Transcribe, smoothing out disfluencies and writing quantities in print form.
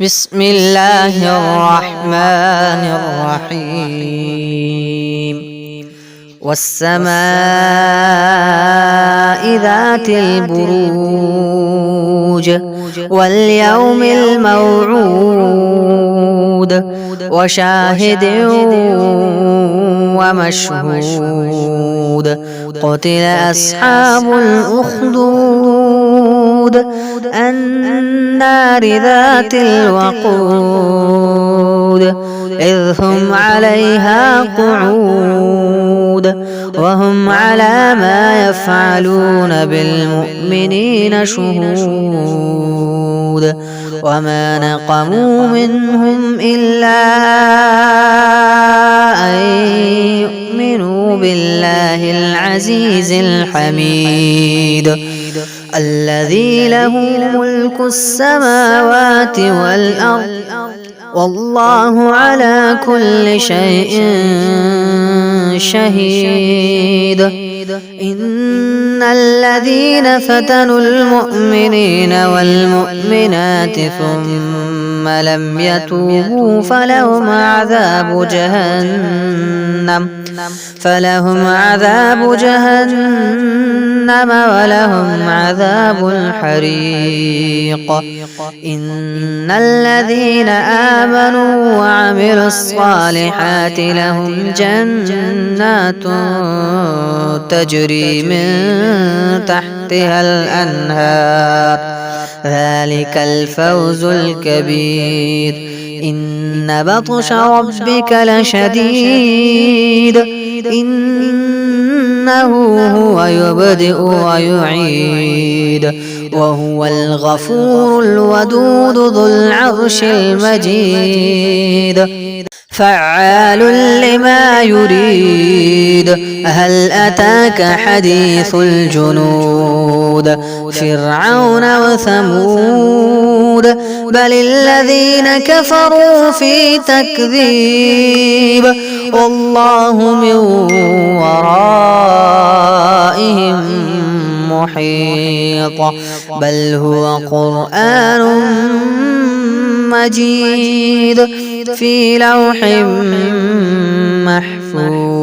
بسم الله الرحمن الرحيم والسماء ذات البروج واليوم الموعود وشاهد ومشهود قتل أصحاب الأخدود النار ذات الوقود إذ هم عليها قعود وهم على ما يفعلون بالمؤمنين شهود وما نقموا منهم إلا أن يؤمنوا بالله العزيز الحميد الذي له ملك السماوات والأرض والله على كل شيء شهيد إن الذين فتنوا المؤمنين والمؤمنات ثم لم يتوبوا فلهم عذاب جهنم ولهم عذاب الحريق إن الذين آمنوا وعملوا الصالحات لهم جنات تجري من تحتها الأنهار ذلك الفوز الكبير إن بطش ربك لشديد إنه هو يبدئ ويعيد وهو الغفور الودود ذو العرش المجيد فعال لما يريد هل أتاك حديث الجنود فرعون وثمود بل الذين كفروا في تكذيب والله من ورائهم محيط بل هو قرآن مجيد في لوح محفوظ.